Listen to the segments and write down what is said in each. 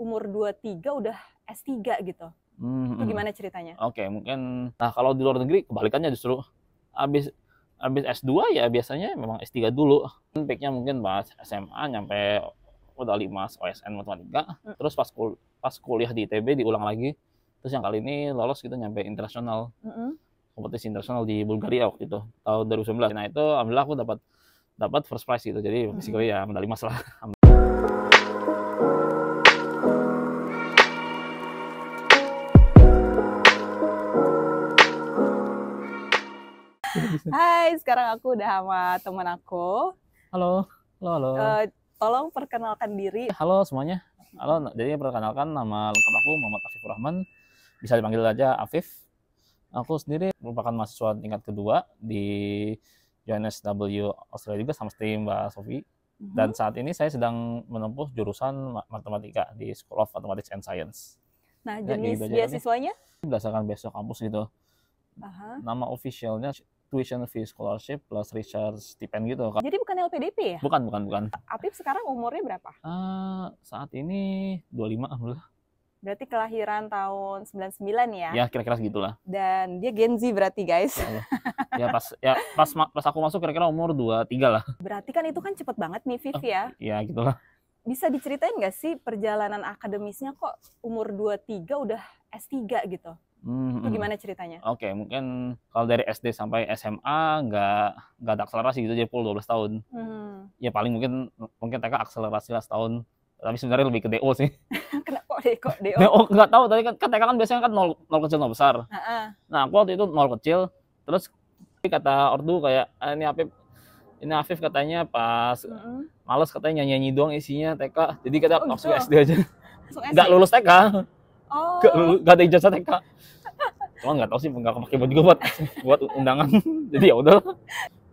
umur 23 udah S3 gitu. Itu gimana ceritanya? Oke, mungkin kalau di luar negeri kebalikannya justru. Habis S2 ya biasanya memang S3 dulu. Peaknya mungkin pas SMA nyampe udah 5 OSN matematika. Terus pas kuliah di ITB diulang lagi. Terus yang kali ini lolos kita nyampe internasional. Kompetisi internasional di Bulgaria waktu itu tahun 2019. Nah itu alhamdulillah aku dapat first prize gitu. Jadi basically ya medali emas lah. Hai, sekarang aku udah sama teman aku. Halo. Tolong perkenalkan diri. Halo semuanya. Halo, jadi perkenalkan nama lengkap aku Muhammad Afif Rahman. Bisa dipanggil aja Afif. Aku sendiri merupakan mahasiswa tingkat kedua di UNSW Australia juga sama seperti Mbak Sofi. Dan saat ini saya sedang menempuh jurusan matematika di School of Mathematics and Science. Nah, jenis beasiswanya? Berdasarkan beasiswa kampus gitu. Nama officialnya Tuition Fee Scholarship plus Research Stipend gitu. Jadi bukan LPDP ya? Bukan. Afif sekarang umurnya berapa? Saat ini 25 alhamdulillah. Berarti kelahiran tahun 99 ya? Ya, kira-kira segitulah. Dan dia Gen Z berarti, guys. Pas aku masuk kira-kira umur 23 lah. Berarti kan itu kan cepet banget nih, Viv ya? Ya, gitulah. Bisa diceritain nggak sih perjalanan akademisnya kok umur 23 udah S3 gitu? Itu gimana ceritanya? Oke, mungkin kalau dari SD sampai SMA nggak ada akselerasi gitu, jadi full 12 tahun. Ya paling mungkin TK akselerasi lah setahun. Tapi sebenarnya lebih ke DO sih. Kenapa kok DO? DO nggak tahu, tadi kan TK kan biasanya kan nol kecil nol besar. Nah aku waktu itu nol kecil, terus kata ortu kayak ini Afif katanya pas males katanya nyanyi doang isinya TK, jadi kita langsung SD aja. Nggak lulus TK, nggak ada ijazah TK. Cuma nggak tahu sih, nggak kepake juga buat undangan. Jadi ya udah.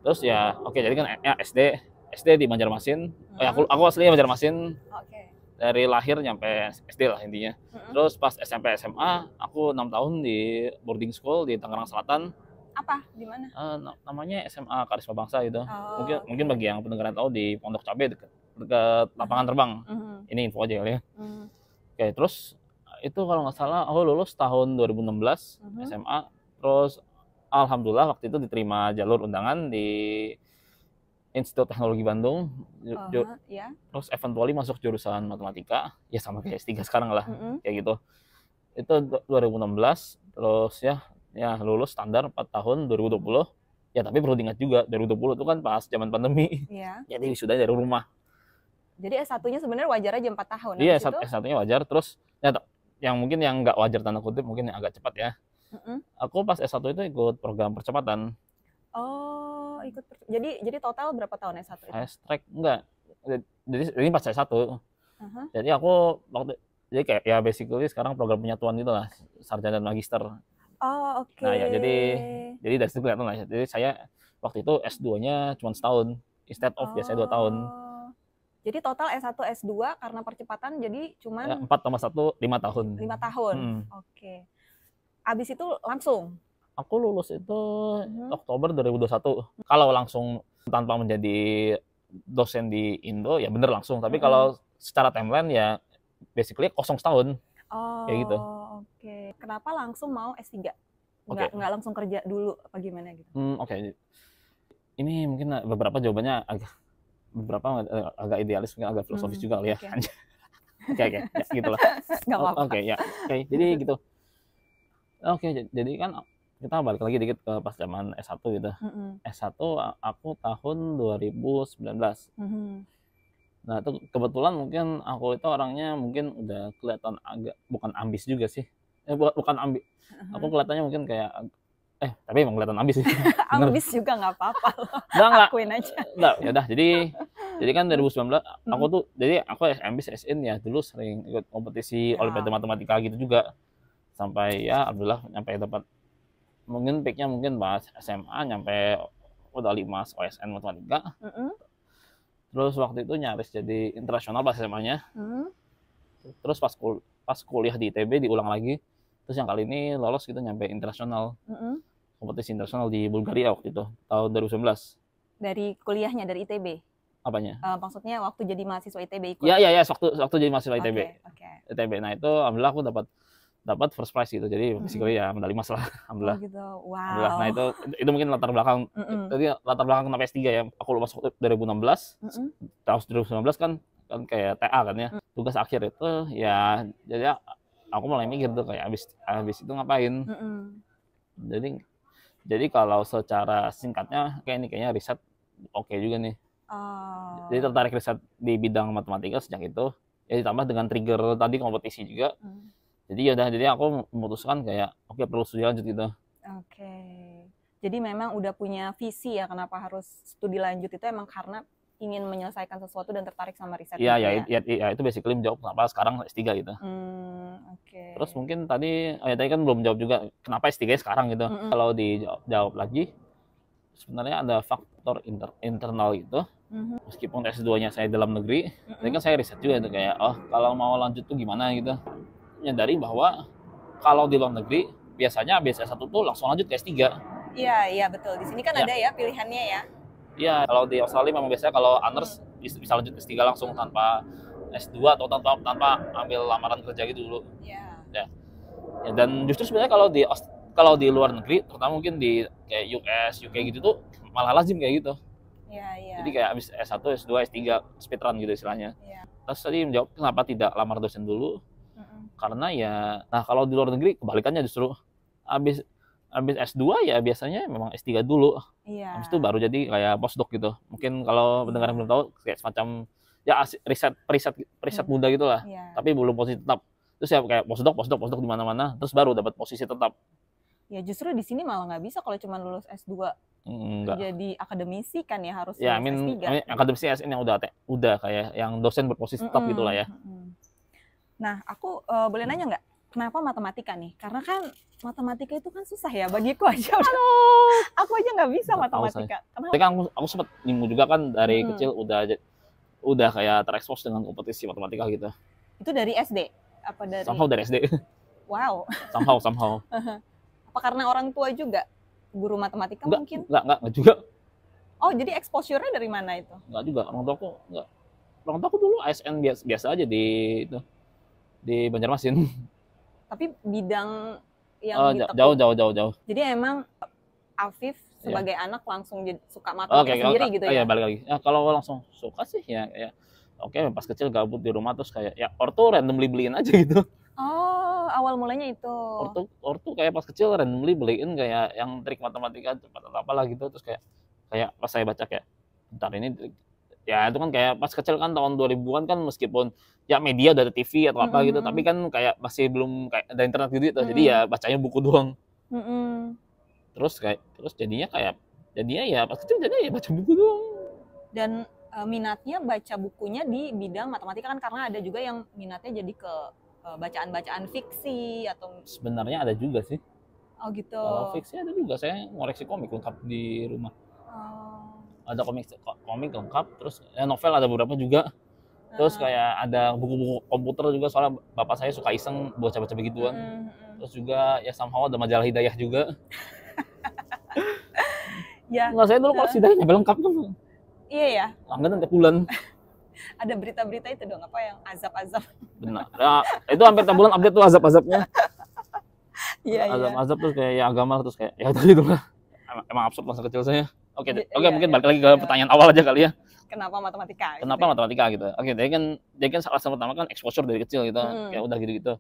Terus ya oke, jadi kan ya SD di Banjarmasin. Aku aslinya Banjarmasin. Dari lahir nyampe SD lah intinya. Terus pas SMP SMA aku 6 tahun di boarding school di Tangerang Selatan. Apa? Di mana? Namanya SMA Karisma Bangsa gitu. Mungkin bagi yang pendengaran tahu di Pondok Cabe dekat lapangan terbang. Ini info aja kali ya. Oke, terus itu kalau nggak salah aku lulus tahun 2016 SMA. Terus alhamdulillah waktu itu diterima jalur undangan di Institut Teknologi Bandung. Terus eventually masuk jurusan matematika, ya sama kayak S3 sekarang lah, kayak gitu. Itu 2016, terus ya lulus standar 4 tahun 2020. Ya tapi perlu diingat juga 2020 itu kan pas zaman pandemi. Jadi wisudanya dari rumah. Jadi S1-nya sebenarnya wajar aja 4 tahun. Iya, S1-nya wajar. Terus ya yang mungkin yang nggak wajar tanda kutip mungkin yang agak cepat ya. Aku pas S1 itu ikut program percepatan. Jadi total berapa tahun S1 itu? Fast track enggak. Jadi ini pas S1. Jadi aku jadi kayak ya basically sekarang program penyatuan gitu lah, sarjana dan magister. Nah ya jadi dari situ kelihatan lah. Jadi saya waktu itu S2-nya cuma setahun instead of biasanya 2 tahun. Jadi total S1 S2 karena percepatan jadi cuma 4 tambah 1 5 tahun. 5 tahun. Oke. Abis itu langsung aku lulus itu Oktober 2021. Kalau langsung tanpa menjadi dosen di Indo ya bener langsung. Tapi kalau secara timeline ya basically kosong setahun. Kayak gitu. Oke. Kenapa langsung mau S3? Nggak langsung kerja dulu apa gimana gitu? Oke. Ini mungkin beberapa jawabannya agak idealis, mungkin agak filosofis juga kali ya. Oke, ya, gitulah. Oke, jadi gitu. Jadi kan kita balik lagi dikit ke pas zaman S1 gitu. S1 aku tahun 2019. Nah, itu kebetulan mungkin aku itu orangnya mungkin udah kelihatan agak bukan ambis juga sih. Bukan ambis. Aku kelihatannya mungkin kayak tapi emang kelihatan ambis sih. Ambis juga nggak apa-apa loh. Akuin aja. Enggak, ya udah. Jadi kan 2019 aku ambis SN ya, dulu sering ikut kompetisi olimpiade matematika gitu juga. Sampai ya alhamdulillah nyampe dapat mungkin peaknya mungkin pas SMA nyampe udah 5 OSN matematika. Terus waktu itu nyaris jadi internasional pas SMA-nya. Terus pas kuliah di ITB diulang lagi. Terus yang kali ini lolos kita nyampe internasional. Kompetisi internasional di Bulgaria waktu itu tahun 2019. Dari kuliahnya dari ITB? Apanya? Maksudnya waktu jadi mahasiswa ITB ikut? Iya, waktu jadi mahasiswa ITB. Okay. ITB. Nah itu alhamdulillah aku dapat first prize gitu. Jadi basically ya medali emas lah. Alhamdulillah. Oh gitu. Wow. Alhamdulillah. Nah itu mungkin latar belakang. Tadi latar belakang kenapa S3 ya. Aku lulus 2016. Tahun 2019 kan kayak TA kan ya. Tugas akhir itu ya jadi aku mulai mikir tuh kayak abis itu ngapain. Jadi kalau secara singkatnya kayaknya riset oke juga nih. Jadi tertarik riset di bidang matematika sejak itu. Ya ditambah dengan trigger tadi kompetisi juga. Jadi aku memutuskan kayak oke, perlu studi lanjut gitu. Oke. Jadi memang udah punya visi ya kenapa harus studi lanjut itu emang karena ingin menyelesaikan sesuatu dan tertarik sama riset. Iya, itu basically menjawab kenapa sekarang S3 gitu. Oke. Terus mungkin tadi kan belum jawab juga kenapa S3 sekarang gitu. Kalau dijawab lagi, sebenarnya ada faktor internal gitu. Meskipun S2-nya saya dalam negeri, tapi kan saya riset juga itu kayak kalau mau lanjut tuh gimana gitu. Menyadari bahwa kalau di luar negeri biasanya habis S1 tuh langsung lanjut ke S3. Iya betul. Di sini kan ada ya pilihannya ya. Iya, kalau di Australia memang biasanya kalau honors bisa lanjut S3 langsung tanpa S2 atau tanpa ambil lamaran kerja gitu dulu. Iya. Ya, dan justru sebenarnya kalau di luar negeri, terutama mungkin di kayak US, UK gitu tuh malah lazim kayak gitu. Iya. Jadi kayak habis S1, S2, S3 speedrun gitu istilahnya. Iya. Terus tadi menjawab kenapa tidak lamar dosen dulu? Karena nah kalau di luar negeri kebalikannya justru habis S2 ya biasanya memang S3 dulu. Iya. Habis itu baru jadi kayak postdoc gitu. Mungkin kalau pendengar belum tahu kayak semacam ya riset muda gitulah. Iya. Tapi belum posisi tetap. Terus ya kayak postdoc di mana-mana, terus baru dapat posisi tetap. Ya justru di sini malah nggak bisa kalau cuma lulus S2. Enggak. Jadi akademisi kan ya harus ya, lulus S3. Akademisi SN yang udah kayak yang dosen berposisi tetap gitulah ya. Nah, aku boleh nanya nggak? Kenapa matematika nih? Karena kan matematika itu kan susah ya bagiku aja. Aku aja nggak bisa matematika. Tapi kan aku sempat nyinggung juga kan dari kecil udah kayak terekspos dengan kompetisi matematika gitu. Itu dari SD? Apa dari? Somehow dari SD. Wow. Somehow. Apa karena orang tua juga guru matematika mungkin? Enggak juga. Oh, jadi exposure-nya dari mana itu? Enggak juga. Orang tuaku dulu ASN biasa aja di Banjarmasin. Tapi bidang yang jauh. Jadi emang Afif sebagai anak langsung suka matematika sendiri gitu ya? Iya, balik lagi. Ya, kalau langsung suka sih ya oke, pas kecil gabut di rumah terus kayak ya ortu randomly beliin aja gitu. Oh, awal mulanya itu. Ortu kayak pas kecil randomly beliin kayak yang trik matematika cepat atau apalah gitu, terus kayak pas saya baca kayak bentar ini trik. Ya itu kan kayak pas kecil kan tahun 2000-an kan meskipun ya media udah ada TV atau apa gitu, tapi kan kayak masih belum kayak ada internet gitu. Jadi ya bacanya buku doang. Terus jadinya ya pas kecil jadinya ya baca buku doang. Dan minatnya baca bukunya di bidang matematika kan karena ada juga yang minatnya jadi ke bacaan-bacaan fiksi atau sebenarnya ada juga sih. Oh gitu. Kalau fiksi ada juga, saya ngoreksi komik lengkap di rumah. Ada komik lengkap, terus novel ada beberapa juga. Terus kayak ada buku-buku komputer juga, soalnya bapak saya suka iseng baca-baca begituan. Terus juga ya somehow ada majalah Hidayah juga. Ya. Nggak, saya dulu kalau Hidayah nyampe lengkap tuh. Iya ya. Langganan tiap bulan. Ada berita-berita itu dong, apa yang azab-azab. Benar. Ya, itu hampir tiap bulan update tuh azab-azabnya. Iya. Azab terus kayak ya agama terus kayak ya gitu lah. Emang absurd masa kecil saya. Oke, mungkin balik lagi ke pertanyaan awal aja kali ya. Kenapa matematika? Matematika gitu. Oke, dia kan salah satu pertama kan exposure dari kecil gitu. Kayak udah gitu-gitu.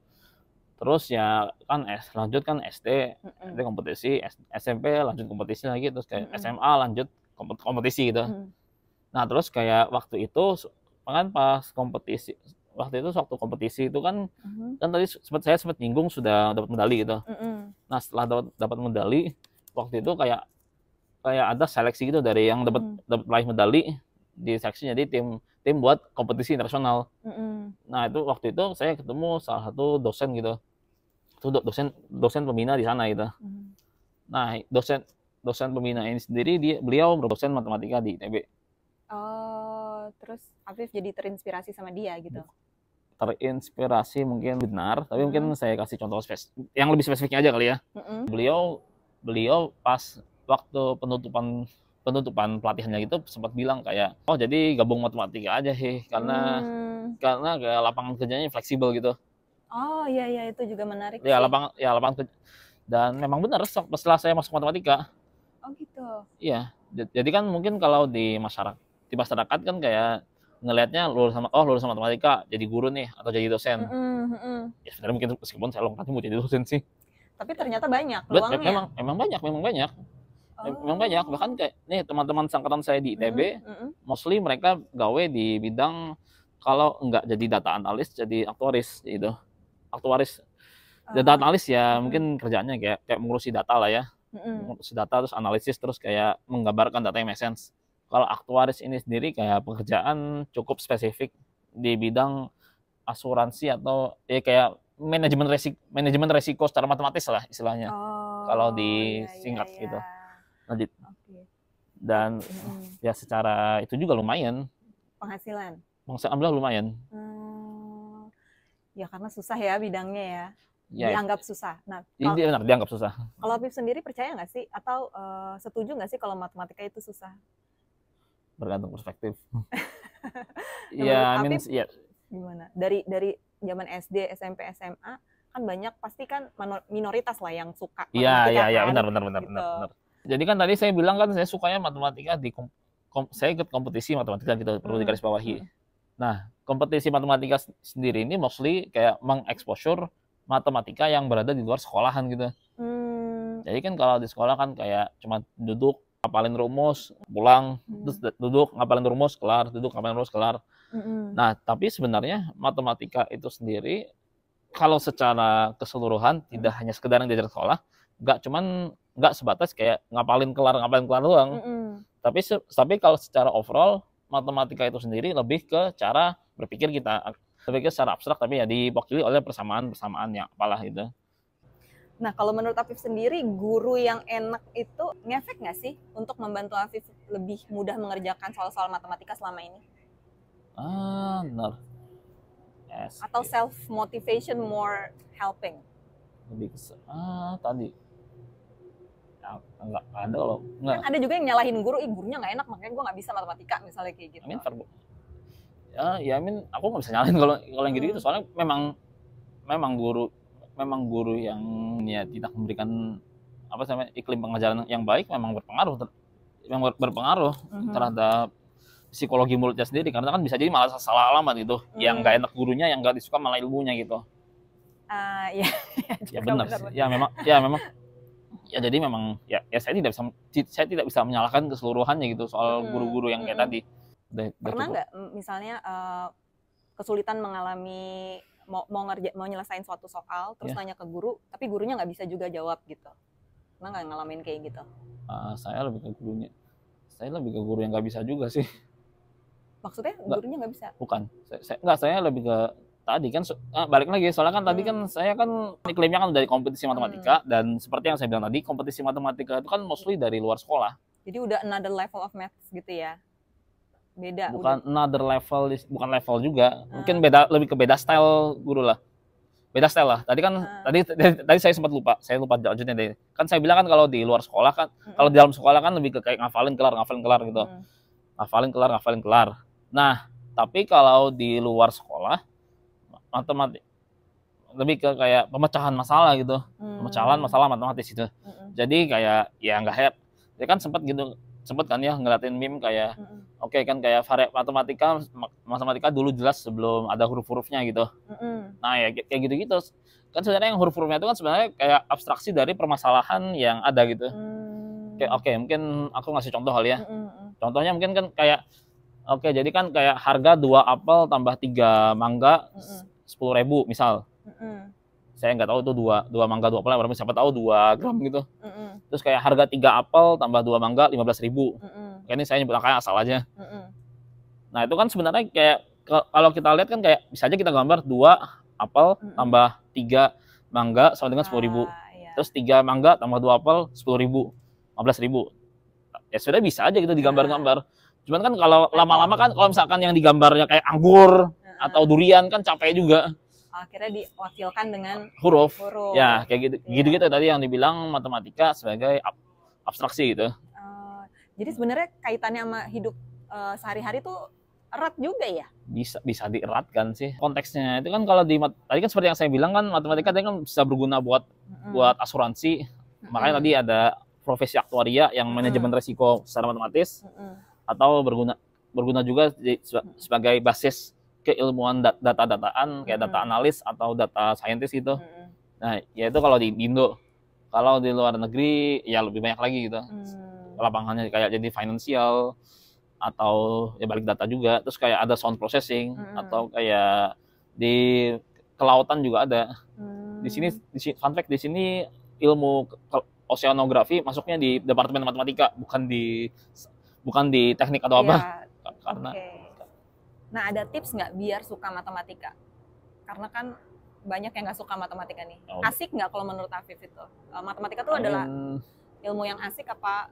Terus ya kan lanjut kan SD kompetisi, SMP lanjut kompetisi lagi, terus kayak SMA lanjut kompetisi gitu. Nah, terus kayak waktu itu kan pas kompetisi, waktu kompetisi itu kan tadi saya sempat nyinggung sudah dapat medali gitu. Nah, setelah dapat medali, waktu itu kayak ada seleksi gitu dari yang dapat meraih medali, di seleksi jadi tim buat kompetisi internasional. Nah, itu waktu itu saya ketemu salah satu dosen gitu. Itu dosen pembina di sana gitu. Nah, dosen pembina ini sendiri beliau berdosen matematika di ITB. Oh, terus Afif jadi terinspirasi sama dia gitu. Terinspirasi mungkin benar, tapi mungkin saya kasih contoh yang lebih spesifiknya aja kali ya. Beliau pas waktu penutupan penutupan pelatihannya gitu sempat bilang kayak, oh jadi gabung matematika aja sih karena kayak lapangan kerjanya fleksibel gitu. Oh iya itu juga menarik ya sih. lapangan kerja, dan memang benar setelah saya masuk matematika. Oh gitu. Iya, jadi kan mungkin kalau di masyarakat kan kayak ngelihatnya lulus matematika jadi guru nih atau jadi dosen. Ya sebenarnya mungkin meskipun saya lompat mau jadi dosen sih. Tapi ternyata banyak peluangnya. Memang banyak. Memang banyak, bahkan kayak nih teman-teman sangkatan saya di ITB, mostly mereka gawe di bidang kalau enggak jadi data analis, jadi aktuaris gitu. Aktuaris, data analis ya mungkin kerjaannya kayak mengurusi data lah ya, mengurusi data terus analisis terus kayak menggambarkan data yang make sense. Kalau aktuaris ini sendiri kayak pekerjaan cukup spesifik di bidang asuransi atau ya kayak manajemen resiko secara matematis lah istilahnya. Kalau disingkat gitu. Dan ya secara itu juga lumayan penghasilan. Alhamdulillah lumayan. Ya karena susah ya bidangnya ya. Dianggap susah. Nah, benar dianggap susah. Kalau Afif sendiri percaya nggak sih atau setuju nggak sih kalau matematika itu susah? Bergantung perspektif. Ya, gimana? Dari zaman SD, SMP, SMA kan banyak pasti kan minoritas lah yang suka matematika. Iya, benar. Jadi kan tadi saya bilang kan saya sukanya matematika saya ikut kompetisi matematika gitu, perlu digarisbawahi. Nah, kompetisi matematika sendiri ini mostly kayak mengeksposur matematika yang berada di luar sekolahan gitu. Jadi kan kalau di sekolah kan kayak cuma duduk, ngapalin rumus, pulang, terus duduk, ngapalin rumus, kelar, duduk, ngapalin rumus, kelar. Nah, tapi sebenarnya matematika itu sendiri kalau secara keseluruhan tidak hanya sekedar yang diajar sekolah, nggak sebatas kayak ngapalin kelar doang. Tapi kalau secara overall matematika itu sendiri lebih ke cara berpikir kita, lebih ke secara abstrak tapi ya diwakili oleh persamaan yang apalah gitu. Nah, kalau menurut Afif sendiri, guru yang enak itu ngefek nggak sih untuk membantu Afif lebih mudah mengerjakan soal-soal matematika selama ini? Benar. Yes. Atau self motivation more helping? Lebih ke tadi. Enggak ada kalau enggak. Kan ada juga yang nyalahin guru, gurunya nggak enak makanya gue nggak bisa matematika misalnya kayak gitu. Aku nggak bisa nyalahin kalau yang gitu soalnya memang guru yang ya tidak memberikan iklim pengajaran yang baik memang berpengaruh terhadap psikologi muridnya sendiri, karena kan bisa jadi malah salah alamat gitu. Yang nggak enak gurunya, yang nggak disuka malah ilmunya gitu. Ya benar. Ya memang. Ya jadi memang ya saya tidak bisa menyalahkan keseluruhannya gitu soal guru-guru yang kayak tadi. Pernah nggak misalnya kesulitan mengalami mau nyelesain suatu soal terus nanya ke guru tapi gurunya nggak bisa juga jawab gitu? Pernah nggak ngalamin kayak gitu? Saya lebih ke guru yang nggak bisa juga sih. Maksudnya gurunya nggak bisa? Bukan. Saya lebih ke tadi kan balik lagi soalnya kan tadi kan saya kan iklimnya kan dari kompetisi matematika dan seperti yang saya bilang tadi kompetisi matematika itu kan mostly dari luar sekolah. Jadi udah another level of maths gitu ya? Beda. Bukan another level, bukan level juga. Mungkin lebih ke beda style guru lah. Beda style lah. Tadi kan tadi saya sempat lupa. Saya lupa lanjutnya deh. Kan saya bilang kan kalau di luar sekolah kan, kalau di dalam sekolah kan lebih ke kayak ngafalin kelar gitu. Ngafalin kelar. Nah, tapi kalau di luar sekolah matematik lebih ke kayak pemecahan masalah gitu. Pemecahan masalah matematis gitu. Jadi kayak ya enggak head. Dia kan sempat kan ya ngeliatin meme kayak oke kan kayak matematika dulu jelas sebelum ada huruf-hurufnya gitu. Nah ya kayak gitu-gitu kan sebenarnya yang huruf-hurufnya itu kan sebenarnya kayak abstraksi dari permasalahan yang ada gitu. Kayak mungkin aku ngasih contoh kali ya. Contohnya mungkin kan kayak jadi kan kayak harga 2 apel tambah 3 mangga 10.000 misal. Saya nggak tahu itu 2 mangga 2 apel berapa, siapa tahu 2 gram gitu. Terus kayak harga 3 apel tambah 2 mangga 15.000. Kayak ini saya nyebut angkanya asal aja. Nah itu kan sebenarnya kayak kalau kita lihat kan kayak bisa aja kita gambar 2 apel tambah 3 mangga sama dengan 10.000. Terus 3 mangga tambah 2 apel 10.000, 15.000. Ya sudah bisa aja gitu digambar-gambar. Cuman kan kalau lama-lama kan kalau misalkan yang digambarnya kayak anggur atau durian kan capek juga. Akhirnya diwakilkan dengan huruf. Ya, kayak gitu. Gitu tadi yang dibilang matematika sebagai abstraksi gitu. Jadi sebenarnya kaitannya sama hidup sehari-hari tuh erat juga ya? Bisa dieratkan sih. Konteksnya itu kan kalau tadi kan seperti yang saya bilang kan, matematika tadi kan bisa berguna buat asuransi. Makanya tadi ada profesi aktuaria yang manajemen resiko secara matematis, atau berguna juga sebagai basis keilmuan data-dataan kayak data analis atau data scientist gitu. Nah, ya itu kalau di Indo. Kalau di luar negeri ya lebih banyak lagi gitu. Lapangannya kayak jadi financial atau ya balik data juga. Terus kayak ada sound processing atau kayak di kelautan juga ada. Di sini fun fact, di sini ilmu oceanografi masuknya di departemen matematika, bukan di teknik atau apa. Karena Nah, ada tips nggak biar suka matematika? Karena kan banyak yang nggak suka matematika nih. Asik nggak kalau menurut Afif itu? Matematika itu adalah ilmu yang asik apa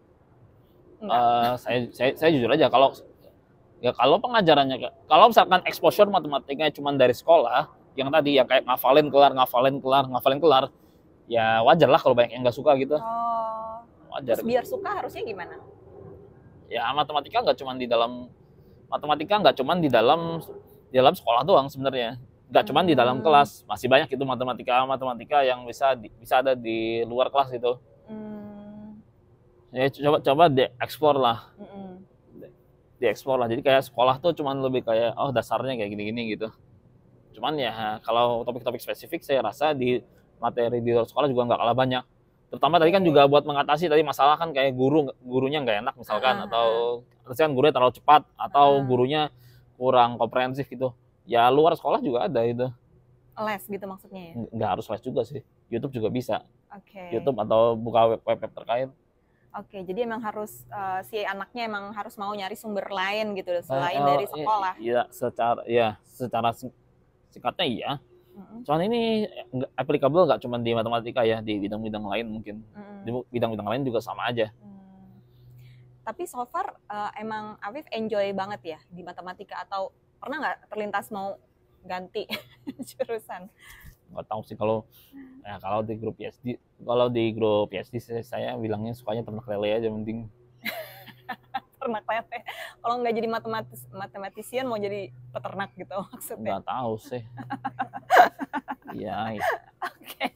enggak? Saya jujur aja, kalau pengajarannya, kalau misalkan exposure matematikanya cuma dari sekolah, yang tadi ya kayak ngafalin kelar, ya wajar lah kalau banyak yang nggak suka gitu. Wajar. Terus biar suka harusnya gimana? Ya matematika nggak cuma di dalam sekolah doang sebenarnya, nggak cuma di dalam kelas, masih banyak itu matematika yang bisa ada di luar kelas gitu. Ya coba dieksplor lah. Jadi kayak sekolah tuh cuman lebih kayak dasarnya kayak gini-gini gitu. Cuman ya kalau topik-topik spesifik saya rasa di materi di luar sekolah juga nggak kalah banyak. Terutama tadi kan juga buat mengatasi tadi masalah kan kayak gurunya nggak enak misalkan, atau kan gurunya terlalu cepat, atau gurunya kurang komprehensif gitu. Ya luar sekolah juga ada itu. Les gitu maksudnya ya? Nggak harus les juga sih. YouTube juga bisa. Okay. YouTube atau buka web terkait. Oke, jadi emang harus si anaknya emang harus mau nyari sumber lain gitu selain dari sekolah. Iya, secara singkatnya iya. Soalnya ini applicable nggak cuma di matematika ya, di bidang-bidang lain mungkin. Di bidang-bidang lain juga sama aja. Tapi so far emang Afif enjoy banget ya di matematika, atau pernah nggak terlintas mau ganti jurusan? Nggak tahu sih kalau di grup PhD saya bilangnya sukanya ternak lele aja mending. Ternak lele. Kalau nggak jadi matematisian mau jadi peternak gitu maksudnya? Nggak tahu sih. Iya. Oke.